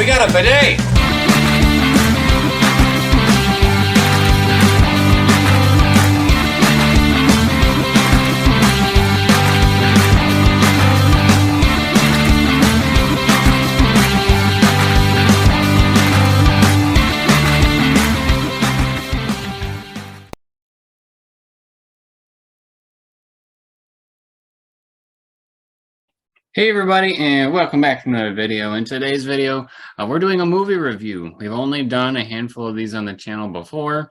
We got a bidet! Hey everybody, and welcome back to another video. In today's video, we're doing a movie review. We've only done a handful of these on the channel before,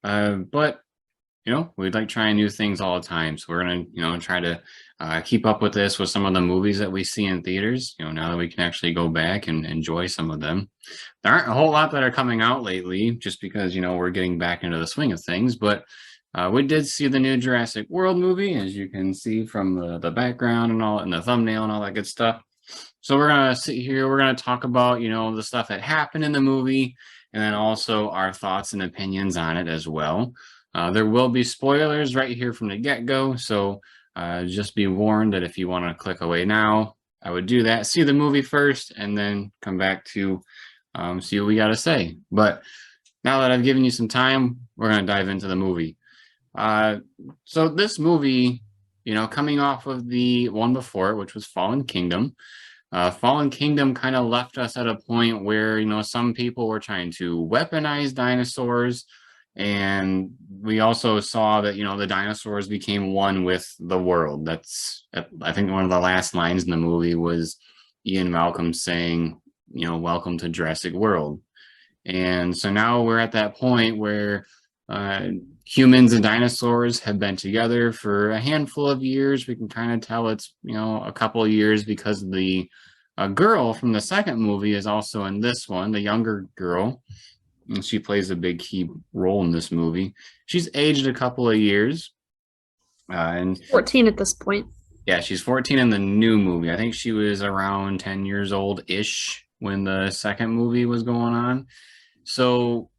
but we'd like trying new things all the time. So we're gonna, try to keep up with this with some of the movies that we see in theaters. Now that we can actually go back and enjoy some of them. There aren't a whole lot that are coming out lately, just because we're getting back into the swing of things, but. We did see the new Jurassic World movie, as you can see from the background and all, and the thumbnail and all that good stuff. So we're gonna sit here. We're gonna talk about the stuff that happened in the movie, and then also our thoughts and opinions on it as well. There will be spoilers right here from the get-go, so just be warned that if you want to click away now, I would do that. See the movie first, and then come back to see what we got to say. But now that I've given you some time, we're gonna dive into the movie. So this movie, coming off of the one before, which was Fallen Kingdom, Fallen Kingdom kind of left us at a point where, some people were trying to weaponize dinosaurs. And we also saw that, the dinosaurs became one with the world. That's, I think one of the last lines in the movie was Ian Malcolm saying, welcome to Jurassic World. And so now we're at that point where humans and dinosaurs have been together for a handful of years. We can kind of tell it's, a couple of years because the girl from the second movie is also in this one, the younger girl. And she plays a big key role in this movie. She's aged a couple of years. And 14 at this point. Yeah, she's 14 in the new movie. I think she was around 10 years old-ish when the second movie was going on. So,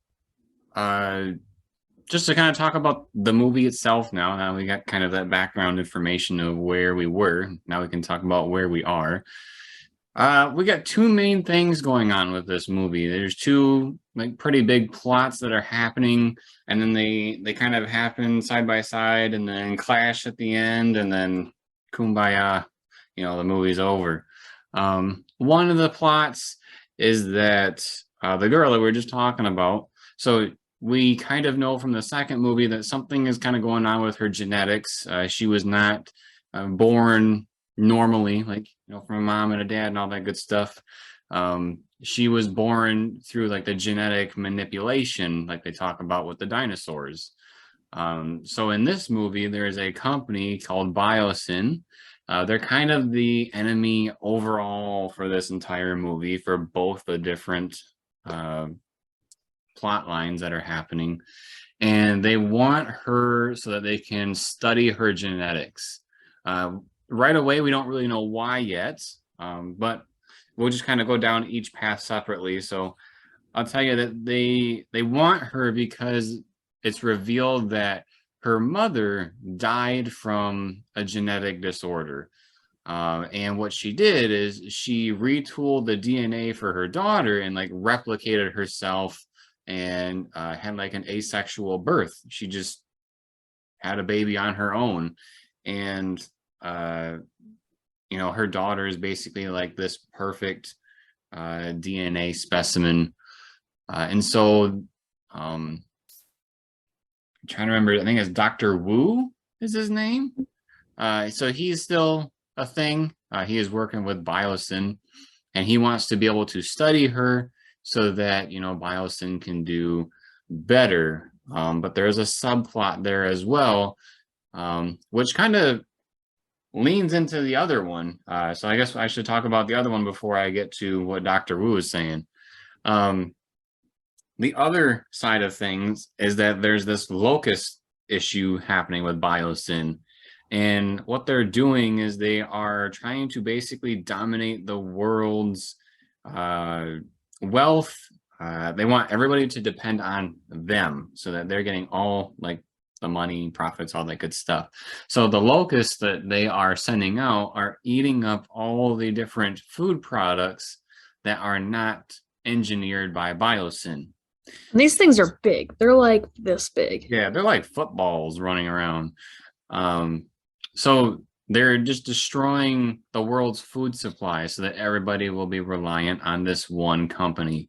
just to kind of talk about the movie itself now we got kind of that background information of where we were. Now we can talk about where we are. We got two main things going on with this movie. There's two pretty big plots that are happening, and then they kind of happen side by side and then clash at the end, and then kumbaya, the movie's over. One of the plots is that the girl that we were just talking about, so we kind of know from the second movie that something is kind of going on with her genetics. She was not born normally, from a mom and a dad and all that good stuff. She was born through the genetic manipulation, like they talk about with the dinosaurs. So in this movie, there is a company called Biosyn. They're kind of the enemy overall for this entire movie for both the different plot lines that are happening, and they want her so that they can study her genetics. Right away, we don't really know why yet, but we'll just kind of go down each path separately. So I'll tell you that they want her because it's revealed that her mother died from a genetic disorder. And what she did is she retooled the DNA for her daughter and replicated herself and had an asexual birth. She just had a baby on her own, and her daughter is basically this perfect DNA specimen. And so I'm trying to remember, I think it's Dr. Wu is his name. So he's still a thing. He is working with Biosyn, and he wants to be able to study her so that Biosyn can do better. But there's a subplot there as well, which kind of leans into the other one. So I guess I should talk about the other one before I get to what Dr. Wu is saying. The other side of things is that there's this locust issue happening with Biosyn. And what they're doing is they are trying to basically dominate the world's wealth. They want everybody to depend on them so that they're getting all the money, profits, all that good stuff. So the locusts that they are sending out are eating up all the different food products that are not engineered by biosyn. And these things are big. They're like this big. Yeah, they're like footballs running around. So they're just destroying the world's food supply so that everybody will be reliant on this one company.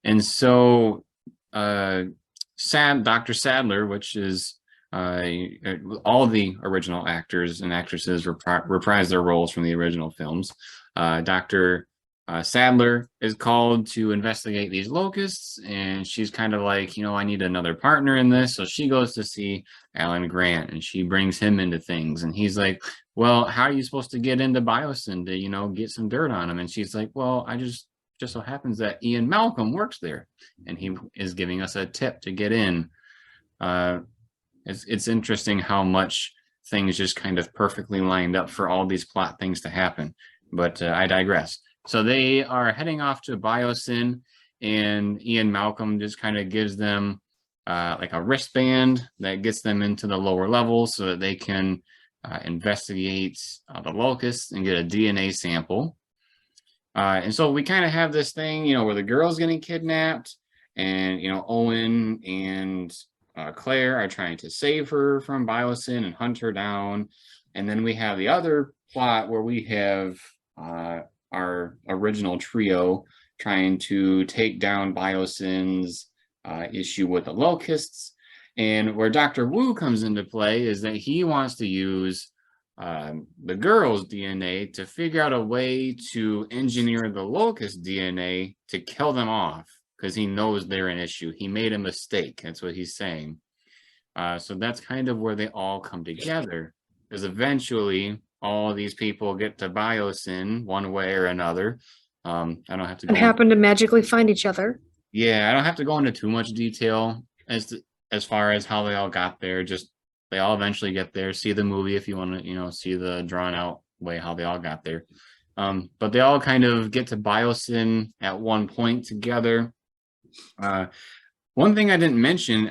And so Dr. Sadler, which is all the original actors and actresses reprise their roles from the original films. Dr. Sadler is called to investigate these locusts, and she's kind of like, I need another partner in this. So she goes to see Alan Grant, and she brings him into things. And he's like, well, how are you supposed to get into biosyn to, get some dirt on him? And she's like, well, I just so happens that Ian Malcolm works there, and he is giving us a tip to get in. It's interesting how much things just kind of perfectly lined up for all these plot things to happen. But I digress. So they are heading off to biosyn, and Ian Malcolm just kind of gives them like a wristband that gets them into the lower levels so that they can investigate the locusts and get a DNA sample. And so we kind of have this thing, where the girl's getting kidnapped, and, Owen and Claire are trying to save her from biosyn and hunt her down. And then we have the other plot where we have our original trio trying to take down biosyn's issue with the locusts. And where Dr. Wu comes into play is that he wants to use the girl's DNA to figure out a way to engineer the locust DNA to kill them off, because he knows they're an issue. He made a mistake. That's what he's saying. So that's kind of where they all come together, because eventually all these people get to biosyn one way or another. I don't have to go And happen to magically find each other. Yeah, I don't have to go into too much detail as far as how they all got there. Just they all eventually get there. See the movie if you want to, see the drawn out way how they all got there. But they all kind of get to biosyn at one point together. One thing I didn't mention,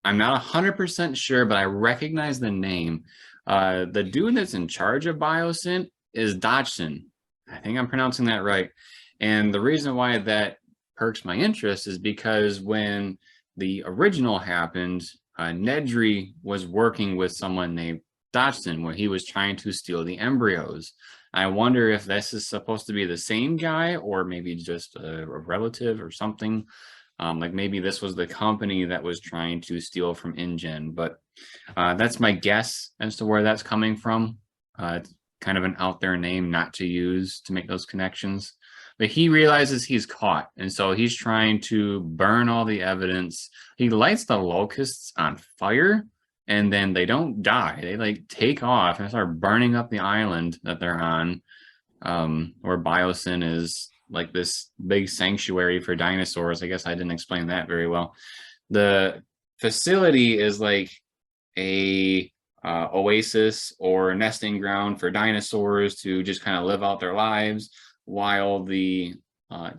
I'm not 100% sure, but I recognize the name. The dude that's in charge of biosyn is Dodgson. I think I'm pronouncing that right. And the reason why that perks my interest is because when the original happened, Nedry was working with someone named Dodgson, where he was trying to steal the embryos. I wonder if this is supposed to be the same guy, or maybe just a relative or something. Like maybe this was the company that was trying to steal from InGen, but that's my guess as to where that's coming from. It's kind of an out there name not to use to make those connections. But he realizes he's caught, and so he's trying to burn all the evidence. He lights the locusts on fire, and then they don't die. They like take off and start burning up the island that they're on, where biosyn is like this big sanctuary for dinosaurs. I guess I didn't explain that very well. The facility is like a oasis or nesting ground for dinosaurs to just kind of live out their lives, while the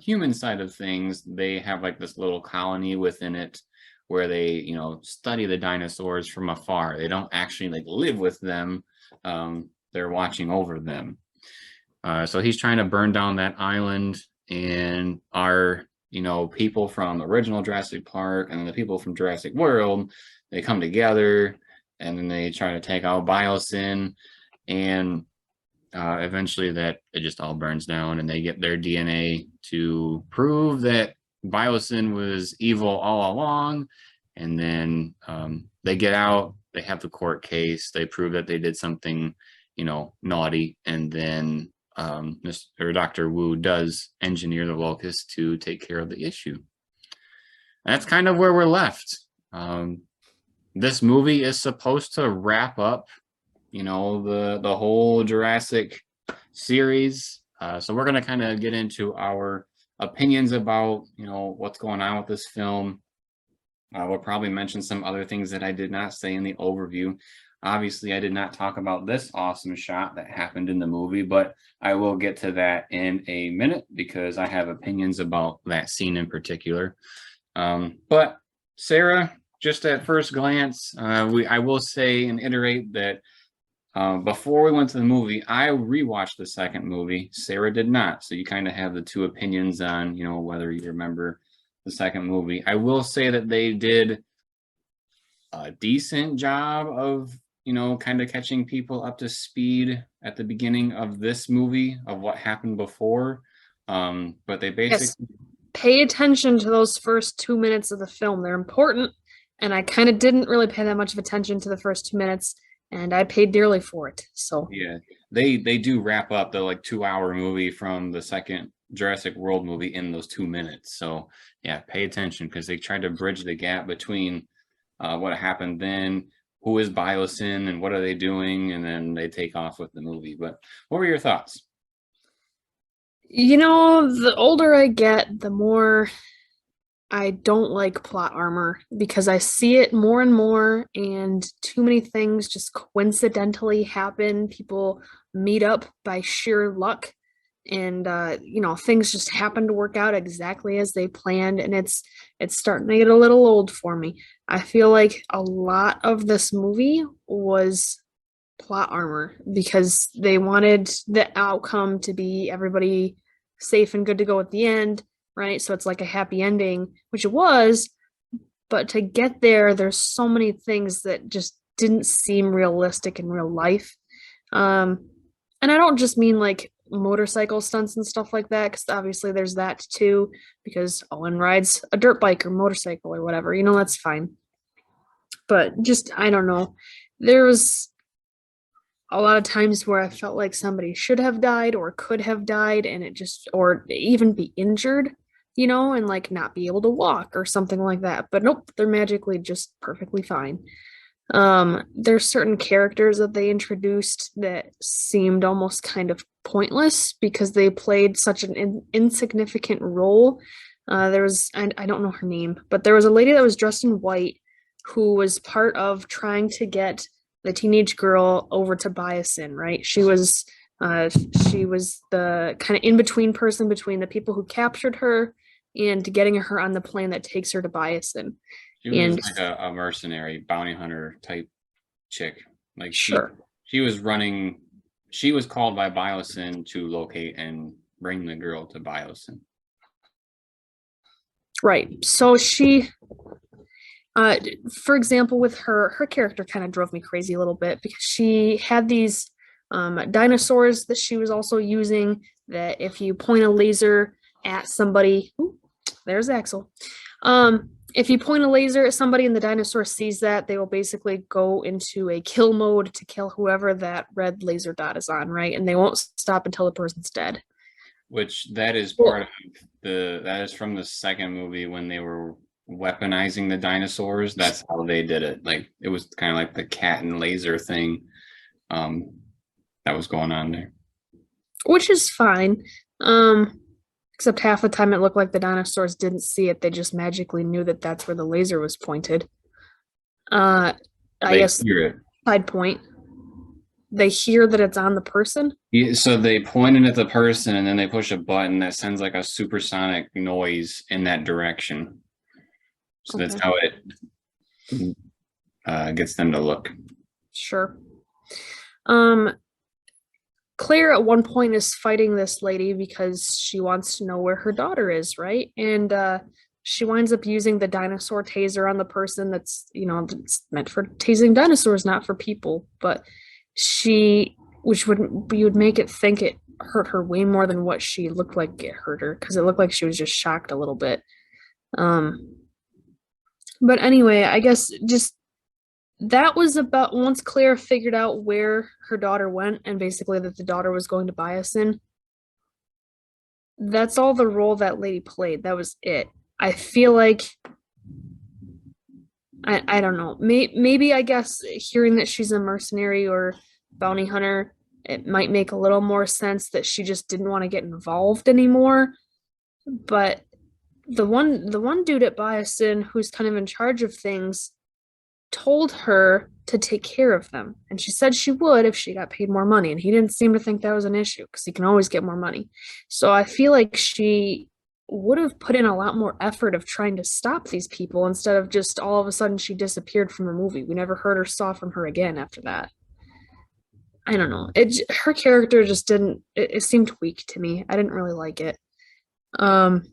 human side of things, they have like this little colony within it where they, study the dinosaurs from afar. They don't actually like live with them. They're watching over them. So he's trying to burn down that island, and our, people from the original Jurassic Park and the people from Jurassic World, they come together and then they try to take out biosyn, and eventually that it just all burns down, and they get their DNA to prove that biosyn was evil all along. And then they get out, they have the court case, they prove that they did something, naughty, and then Dr. Wu does engineer the locust to take care of the issue. That's kind of where we're left. This movie is supposed to wrap up the whole Jurassic series. So we're going to kind of get into our opinions about, what's going on with this film. We'll probably mention some other things that I did not say in the overview. Obviously, I did not talk about this awesome shot that happened in the movie, but I will get to that in a minute because I have opinions about that scene in particular. But Sarah, just at first glance, I will say and iterate that Before we went to the movie, I rewatched the second movie. Sarah did not, so you kind of have the two opinions on, whether you remember the second movie. I will say that they did a decent job of, kind of catching people up to speed at the beginning of this movie of what happened before. But they Yes, basically, pay attention to those first 2 minutes of the film. They're important, and I kind of didn't really pay that much of attention to the first 2 minutes, and I paid dearly for it. So, yeah, they do wrap up the like 2 hour movie from the second Jurassic World movie in those 2 minutes. So yeah, pay attention because they tried to bridge the gap between what happened then, who is Biosyn, and what are they doing, and then they take off with the movie. But what were your thoughts? the older I get, the more I don't like plot armor because I see it more and more, and too many things just coincidentally happen. People meet up by sheer luck, and things just happen to work out exactly as they planned, and it's starting to get a little old for me. I feel like a lot of this movie was plot armor because they wanted the outcome to be everybody safe and good to go at the end, right? So it's like a happy ending, which it was, but to get there, there's so many things that just didn't seem realistic in real life. Um, and I don't just mean like motorcycle stunts and stuff like that, because obviously there's that too, because Owen rides a dirt bike or motorcycle or whatever, that's fine. But just, I don't know. There was a lot of times where I felt like somebody should have died or could have died, and it just, or even be injured, and like not be able to walk or something like that. But nope, they're magically just perfectly fine. There's certain characters that they introduced that seemed almost kind of pointless because they played such an insignificant role. There was, I don't know her name, but there was a lady that was dressed in white who was part of trying to get the teenage girl over to Biosyn, right? Uh, she was the kind of in between person between the people who captured her and getting her on the plane that takes her to Biosyn. She was And like a mercenary bounty hunter type chick. Like sure, she was running. She was called by Biosyn to locate and bring the girl to Biosyn. right. So she, uh, for example, with her character kind of drove me crazy a little bit because she had these dinosaurs that she was also using. That if you point a laser at somebody, ooh, there's Axel. If you point a laser at somebody and the dinosaur sees that, they will basically go into a kill mode to kill whoever that red laser dot is on, right? And they won't stop until the person's dead. Which that is Well, part of that is from the second movie when they were weaponizing the dinosaurs. That's how they did it. Like it was kind of like the cat and laser thing um that was going on there. which is fine. Um, except half the time it looked like the dinosaurs didn't see it. They just magically knew that that's where the laser was pointed. Uh, I They guess hear it. side point. They hear that it's on the person. Yeah, so they pointed at the person and then they push a button that sends like a supersonic noise in that direction. So that's Okay, how it gets them to look. sure. Um, Claire at one point is fighting this lady because she wants to know where her daughter is, right? And she winds up using the dinosaur taser on the person that's meant for tasing dinosaurs, not for people. But which would you would make it think it hurt her way more than what she looked like it hurt her because it looked like she was just shocked a little bit. Um, but anyway, I guess just that was about once Claire figured out where her daughter went and basically that the daughter was going to Biosyn. That's all the role that lady played. That was it. I feel like I don't know. Maybe I guess hearing that she's a mercenary or bounty hunter, it might make a little more sense that she just didn't want to get involved anymore. But the one dude at Biosyn who's kind of in charge of things told her to take care of them. And she said she would if she got paid more money. And he didn't seem to think that was an issue because he can always get more money. So I feel like she would have put in a lot more effort of trying to stop these people instead of just all of a sudden she disappeared from the movie. We never heard or saw from her again after that. I don't know. Her character just didn't. It seemed weak to me. I didn't really like it. Um,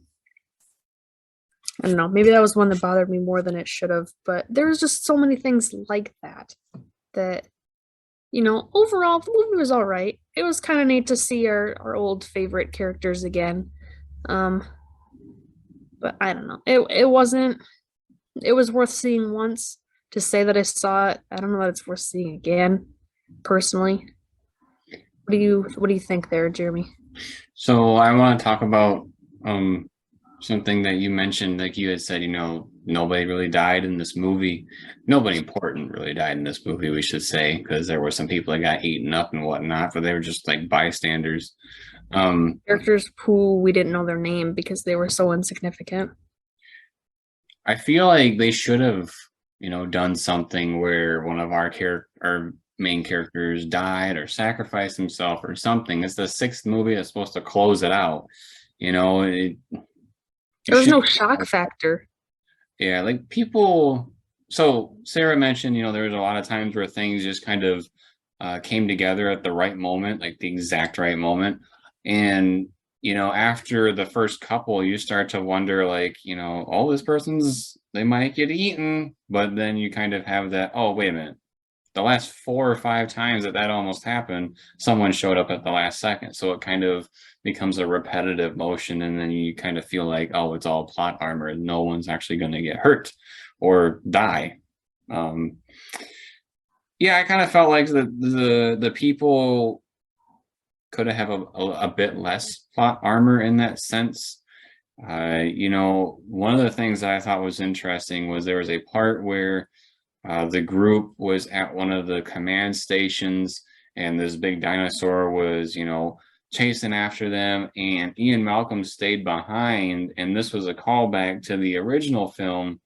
I don't know. Maybe that was one that bothered me more than it should have. But there was just so many things like that that overall the movie was all right. It was kind of neat to see our old favorite characters again. Um, but I don't know. It wasn't. It was worth seeing once. To say that I saw it, I don't know that it's worth seeing again. Personally, what do you think there, Jeremy? So I want to talk about something that you mentioned, like you had said, nobody really died in this movie. Nobody important really died in this movie, we should say, because there were some people that got eaten up and whatnot, but they were just like bystanders. Characters who we didn't know their name because they were so insignificant. I feel like they should have, done something where one of our main characters died or sacrificed himself or something. It's the sixth movie that's supposed to close it out. It There was should, no shock factor. yeah, like people. So Sarah mentioned, there was a lot of times where things just kind of came together at the right moment, like the exact right moment. And, after the first couple, you start to wonder, like, oh, they might get eaten. But then you kind of have that, oh, wait a minute. The last 4 or 5 times that almost happened, someone showed up at the last second. So it kind of becomes a repetitive motion. And then you kind of feel like, oh, it's all plot armor and no one's actually going to get hurt or die. Um, yeah, I kind of felt like the people could have a bit less plot armor in that sense. One of the things that I thought was interesting was there was a part where the group was at one of the command stations, and this big dinosaur was, chasing after them, and Ian Malcolm stayed behind, and this was a callback to the original film.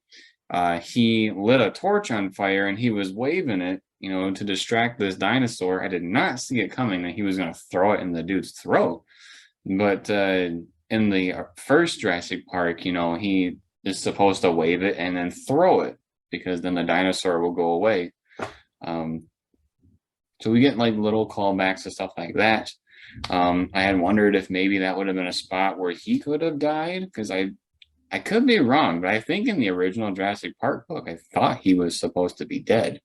He lit a torch on fire and he was waving it, to distract this dinosaur. I did not see it coming that he was going to throw it in the dude's throat. But in the first Jurassic Park, he is supposed to wave it and then throw it because then the dinosaur will go away. So we get like little callbacks to stuff like that. I had wondered if maybe that would have been a spot where he could have died, because I could be wrong, but I think in the original Jurassic Park book, I thought he was supposed to be dead.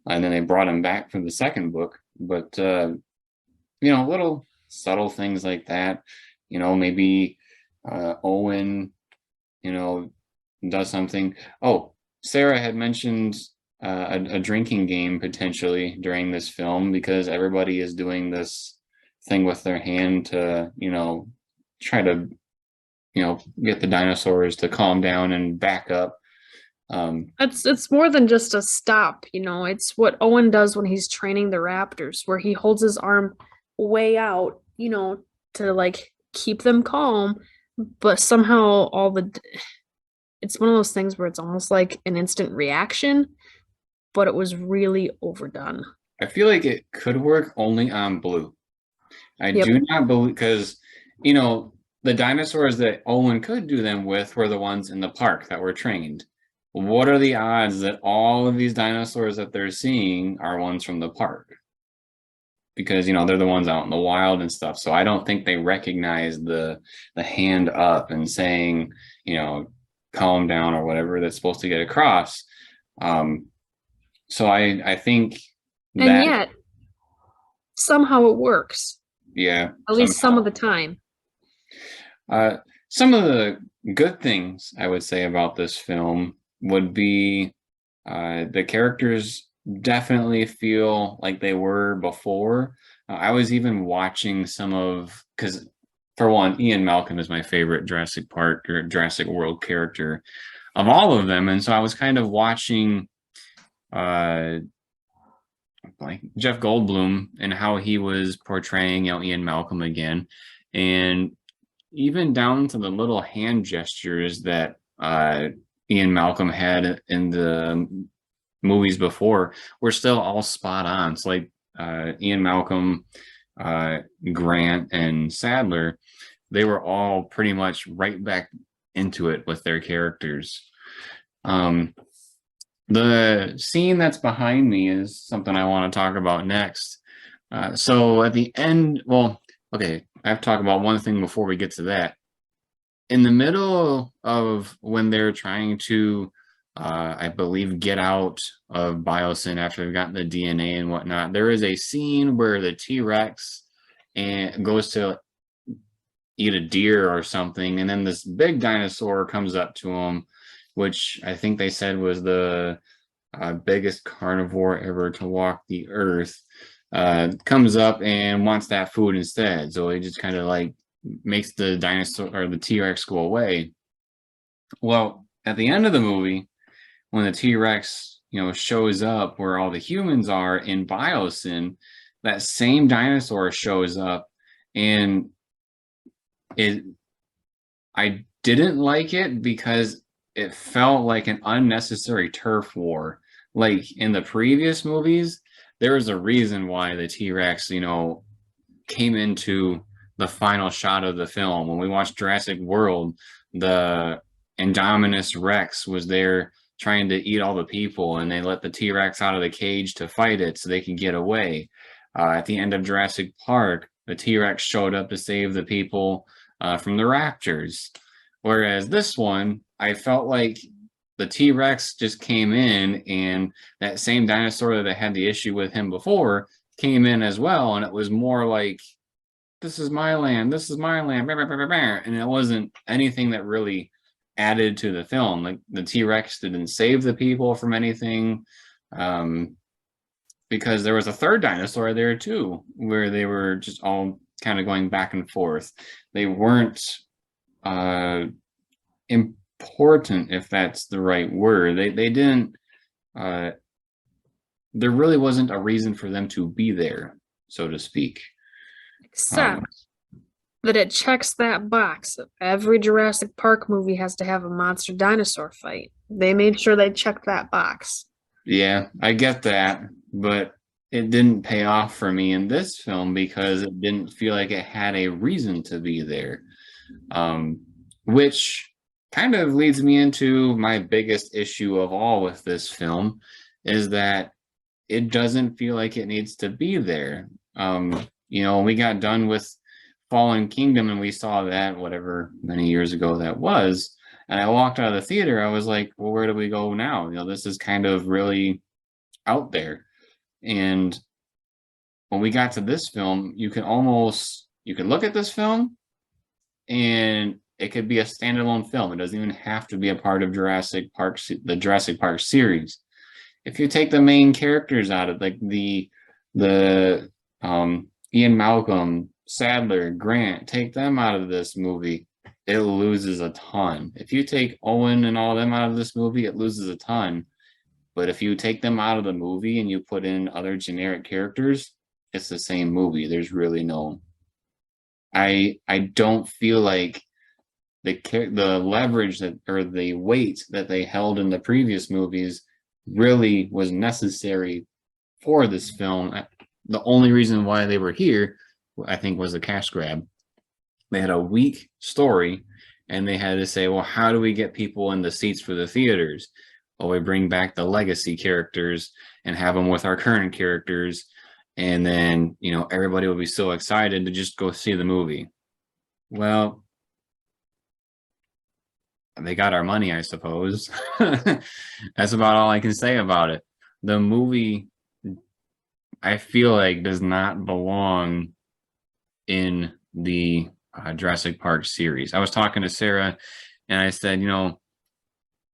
And then they brought him back for the second book. But, little subtle things like that. Maybe Owen, does something. Oh, Sarah had mentioned a drinking game potentially during this film, because everybody is doing this thing with their hand to, try to get the dinosaurs to calm down and back up. It's more than just a stop, it's what Owen does when he's training the raptors, where he holds his arm way out, to like keep them calm, but somehow it's one of those things where it's almost like an instant reaction, but it was really overdone. I feel like it could work only on Blue. I Yep. do not believe, because the dinosaurs that Owen could do them with were the ones in the park that were trained. What are the odds that all of these dinosaurs that they're seeing are ones from the park? Because they're the ones out in the wild and stuff. So I don't think they recognize the hand up and saying, calm down or whatever that's supposed to get across. So I think And that, yet somehow it works, yeah, at least some of the time. Some of the good things I would say about this film would be the characters definitely feel like they were before. I was even watching because for one, Ian Malcolm is my favorite Jurassic Park or Jurassic World character of all of them. And so I was kind of watching like Jeff Goldblum and how he was portraying Ian Malcolm again. And even down to the little hand gestures that Ian Malcolm had in the movies before were still all spot on. So like Ian Malcolm, Grant, and Sadler, they were all pretty much right back into it with their characters. The scene that's behind me is something I want to talk about next. So at the end, well, okay, I have to talk about one thing before we get to that. In the middle of when they're trying to, I believe, get out of Biosyn after they've gotten the DNA and whatnot, there is a scene where the T-Rex and goes to eat a deer or something, and then this big dinosaur comes up to him, which I think they said was the biggest carnivore ever to walk the earth, comes up and wants that food instead. So he just kind of like makes the dinosaur or the T-Rex go away. Well, at the end of the movie, when the T-Rex, shows up where all the humans are in Biosyn, that same dinosaur shows up, and it I didn't like it because it felt like an unnecessary turf war. Like in the previous movies, there was a reason why the T-Rex, came into the final shot of the film. When we watched Jurassic World, the Indominus Rex was there trying to eat all the people, and they let the T-Rex out of the cage to fight it so they could get away. At the end of Jurassic Park, the T-Rex showed up to save the people from the Raptors. Whereas this one, I felt like the T-Rex just came in, and that same dinosaur that had the issue with him before came in as well, and it was more like, this is my land, this is my land, and it wasn't anything that really added to the film. Like the T-Rex didn't save the people from anything, because there was a third dinosaur there too, where they were just all kind of going back and forth. They weren't important, if that's the right word. They didn't. There really wasn't a reason for them to be there, so to speak. Except Um, that it checks that box. Every Jurassic Park movie has to have a monster dinosaur fight. They made sure they checked that box. yeah, I get that, but it didn't pay off for me in this film because it didn't feel like it had a reason to be there. Um, which kind of leads me into my biggest issue of all with this film, is that it doesn't feel like it needs to be there. We got done with Fallen Kingdom and we saw that whatever many years ago that was. And I walked out of the theater, I was like, well, where do we go now? This is kind of really out there. And when we got to this film, you can look at this film and it could be a standalone film. It doesn't even have to be a part of the Jurassic Park series. If you take the main characters out of like the Ian Malcolm, Sadler, Grant, take them out of this movie, it loses a ton. If you take Owen and all of them out of this movie, it loses a ton. But if you take them out of the movie and you put in other generic characters, it's the same movie. There's really no. I don't feel like the leverage that, or the weight that they held in the previous movies, really was necessary for this film. The only reason why they were here, I think, was a cash grab. They had a weak story, and they had to say, well, how do we get people in the seats for the theaters? Well, we bring back the legacy characters and have them with our current characters, and then everybody will be so excited to just go see the movie. Well, they got our money, I suppose. That's about all I can say about it. The movie, I feel like, does not belong in the Jurassic Park series. I was talking to Sarah and I said,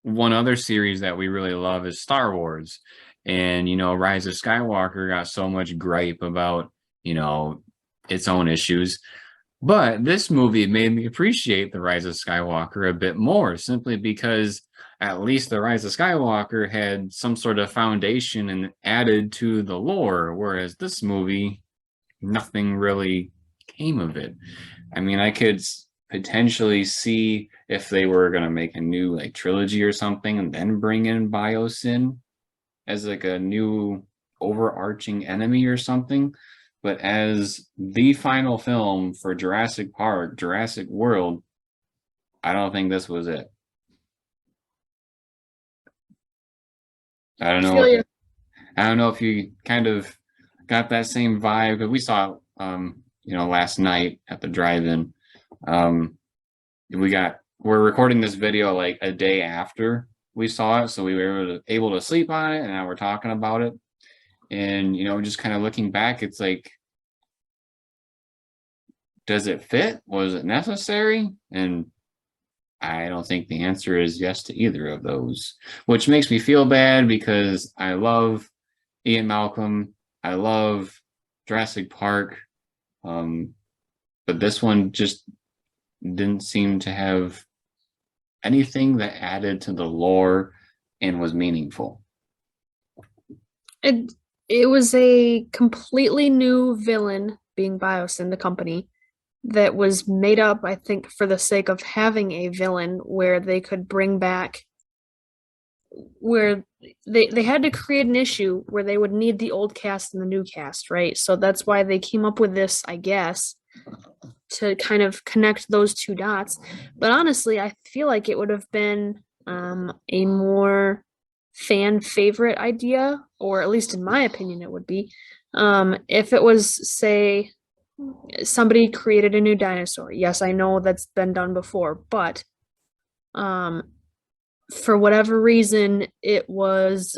one other series that we really love is Star Wars. And, Rise of Skywalker got so much gripe about, its own issues. But this movie made me appreciate The Rise of Skywalker a bit more, simply because at least The Rise of Skywalker had some sort of foundation and added to the lore, whereas this movie, nothing really came of it. I mean, I could potentially see if they were going to make a new like trilogy or something and then bring in Biosyn as like a new overarching enemy or something. But as the final film for Jurassic Park, Jurassic World, I don't think this was it. I don't I know. feel you. I don't know if you kind of got that same vibe because we saw it, last night at the drive-in. Um, we're recording this video like a day after we saw it, so we were able to sleep on it, and now we're talking about it. And just kind of looking back, it's like, does it fit? Was it necessary? And I don't think the answer is yes to either of those, which makes me feel bad because I love Ian Malcolm. I love Jurassic Park. But this one just didn't seem to have anything that added to the lore and was meaningful. It was a completely new villain, being Biosyn, the company, that was made up, I think, for the sake of having a villain where they could bring back, where they had to create an issue where they would need the old cast and the new cast, right? So that's why they came up with this, I guess, to kind of connect those two dots. But honestly, I feel like it would have been a more fan favorite idea, or at least in my opinion, it would be, if it was, say, somebody created a new dinosaur. Yes, I know that's been done before, but um, for whatever reason, it was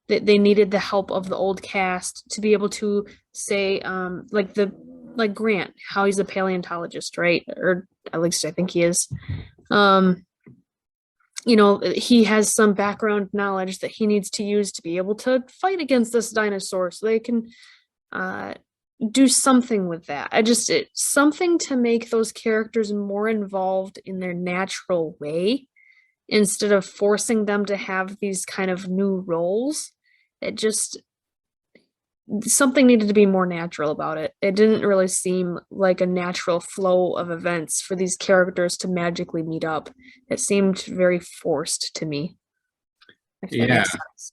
they needed the help of the old cast to be able to say, like Grant, how he's a paleontologist, right? Or at least I think he is. Um, he has some background knowledge that he needs to use to be able to fight against this dinosaur so they can uh, do something with that. Something to make those characters more involved in their natural way instead of forcing them to have these kind of new roles. It just Something needed to be more natural about it. It didn't really seem like a natural flow of events for these characters to magically meet up. It seemed very forced to me, if that Yeah, makes sense.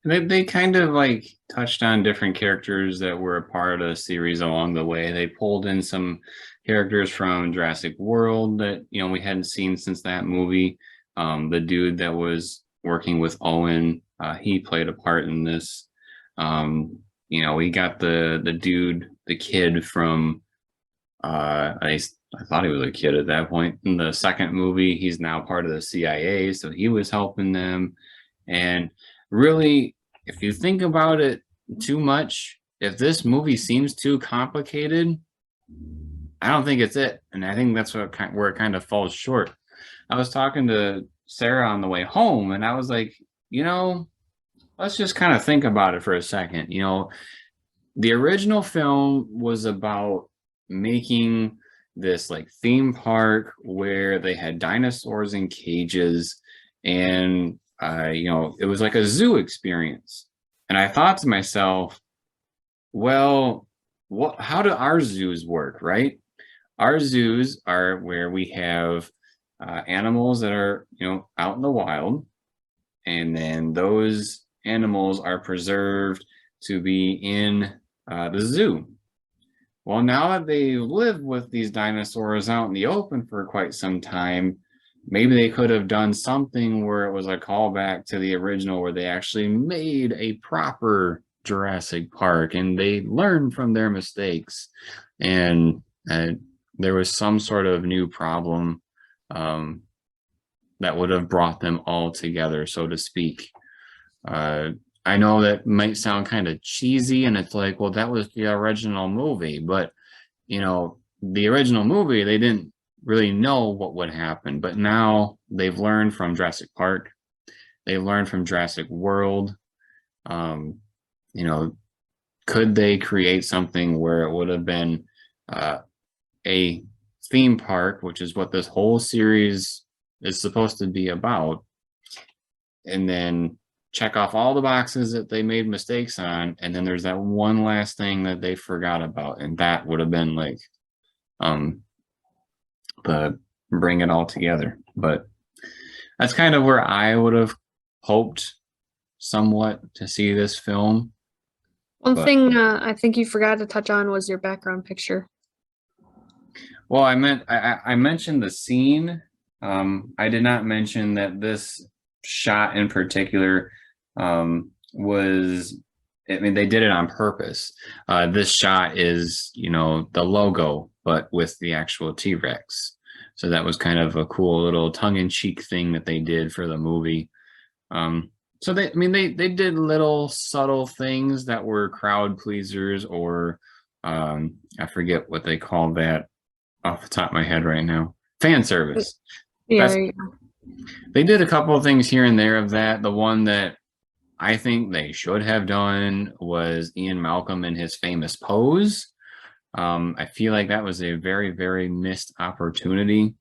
they kind of like touched on different characters that were a part of the series along the way. They pulled in some characters from Jurassic World that we hadn't seen since that movie. The dude that was working with Owen, he played a part in this. We got the kid from I thought he was a kid at that point. In the second movie, he's now part of the CIA, so he was helping them. And really, if you think about it too much, if this movie seems too complicated, I don't think it's it. And I think that's where it kind of falls short. I was talking to Sarah on the way home, and I was like, let's just kind of think about it for a second. The original film was about making this like theme park where they had dinosaurs in cages, and it was like a zoo experience. And I thought to myself, well, how do our zoos work, right? Our zoos are where we have animals that are out in the wild, and then those animals are preserved to be in the zoo. Well, now that they've lived with these dinosaurs out in the open for quite some time, maybe they could have done something where it was a callback to the original, where they actually made a proper Jurassic Park and they learned from their mistakes. And there was some sort of new problem that would have brought them all together, so to speak. I know that might sound kind of cheesy, and it's like, well, that was the original movie, but the original movie, they didn't really know what would happen, but now they've learned from Jurassic Park, they've learned from Jurassic World. You know, could they create something where it would have been a theme park, which is what this whole series is supposed to be about, and then check off all the boxes that they made mistakes on, and then there's that one last thing that they forgot about, and that would have been like the bring it all together. But that's kind of where I would have hoped somewhat to see this film. One But thing I think you forgot to touch on was your background picture. well, I mentioned the scene. I did not mention that this shot in particular was I mean, they did it on purpose. This shot is, you know, the logo, but with the actual T-Rex. So that was kind of a cool little tongue-in-cheek thing that they did for the movie. So they, I mean, they did little subtle things that were crowd pleasers, or I forget what they call that off the top of my head right now. Fan service. Yeah, That's They did a couple of things here and there of that. The one that I think they should have done was Ian Malcolm in his famous pose. I feel like that was a very, very missed opportunity.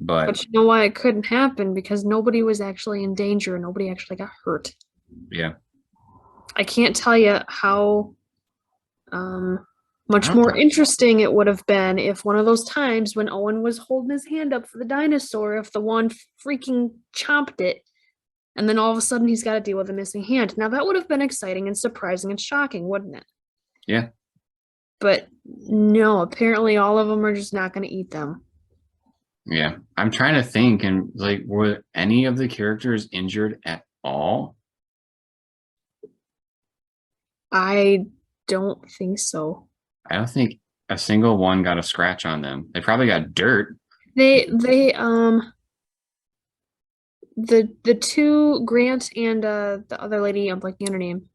But but you know why it couldn't happen? Because nobody was actually in danger and nobody actually got hurt. yeah, I can't tell you how I much don't more think interesting it would have been if one of those times when Owen was holding his hand up for the dinosaur, if the one freaking chomped it, and then all of a sudden he's got to deal with a missing hand. Now that would have been exciting and surprising and shocking, wouldn't it? yeah. But no, apparently all of them are just not going to eat them. Yeah, I'm trying to think, and like, were any of the characters injured at all? I don't think so. I don't think a single one got a scratch on them. They probably got dirt. They the two Grant and the other lady, I'm blanking on her name.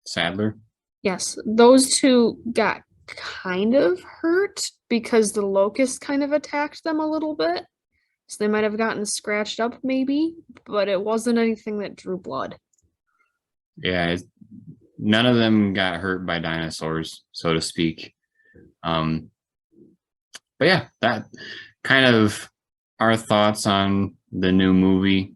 Sadler. Yes, those two got kind of hurt because the locust kind of attacked them a little bit. So they might have gotten scratched up maybe, but it wasn't anything that drew blood. Yeah, none of them got hurt by dinosaurs, so to speak. Um, but yeah, that kind of our thoughts on the new movie.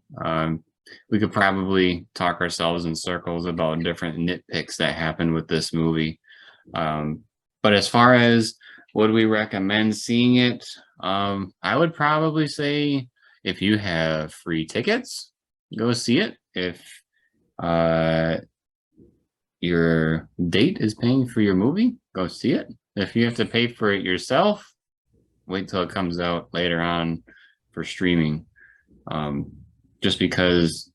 We could probably talk ourselves in circles about different nitpicks that happened with this movie. But as far as would we recommend seeing it, I would probably say if you have free tickets, go see it. If your date is paying for your movie, go see it. If you have to pay for it yourself, wait till it comes out later on for streaming. Just because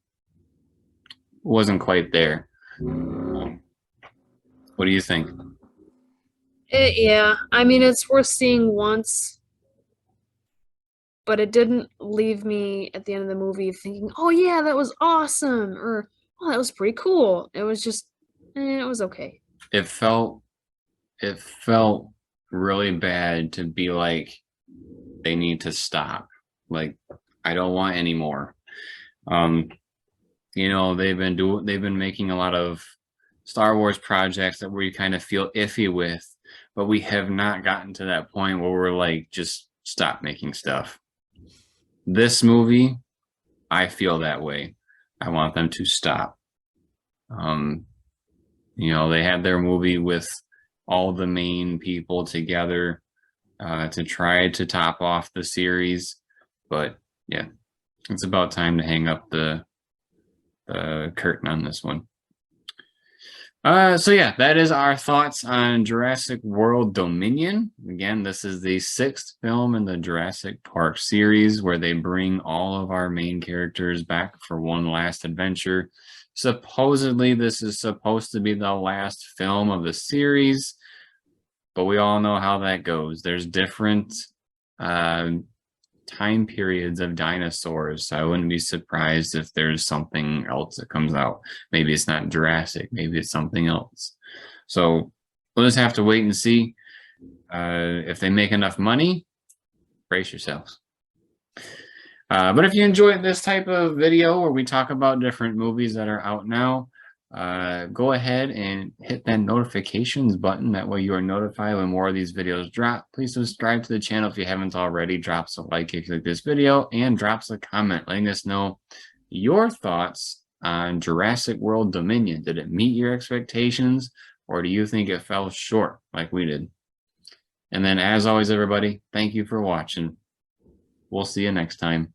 it wasn't quite there. What do you think? Yeah, I mean it's worth seeing once, but it didn't leave me at the end of the movie thinking, "Oh yeah, that was awesome," or "Oh, that was pretty cool." It was just, it was okay. It felt it felt really bad to be like they need to stop. Like, I don't want any more. Um, you know, they've been making a lot of Star Wars projects that we kind of feel iffy with, but we have not gotten to that point where we're like, just stop making stuff. This movie, I feel that way. I want them to stop. Um, you know, they had their movie with all the main people together to try to top off the series, but yeah, it's about time to hang up the curtain on this one. So yeah, that is our thoughts on Jurassic World Dominion. Again, this is the 6th film in the Jurassic Park series where they bring all of our main characters back for one last adventure. Supposedly, this is supposed to be the last film of the series, but we all know how that goes. There's different time periods of dinosaurs, so I wouldn't be surprised if there's something else that comes out. Maybe it's not Jurassic, maybe it's something else. So we'll just have to wait and see. If they make enough money, brace yourselves. But if you enjoyed this type of video where we talk about different movies that are out now, go ahead and hit that notifications button. That way you are notified when more of these videos drop. Please subscribe to the channel if you haven't already. Drop a like if you like this video, and drop a comment letting us know your thoughts on Jurassic World Dominion. Did it meet your expectations, or do you think it fell short like we did? And then, as always, everybody, thank you for watching. We'll see you next time.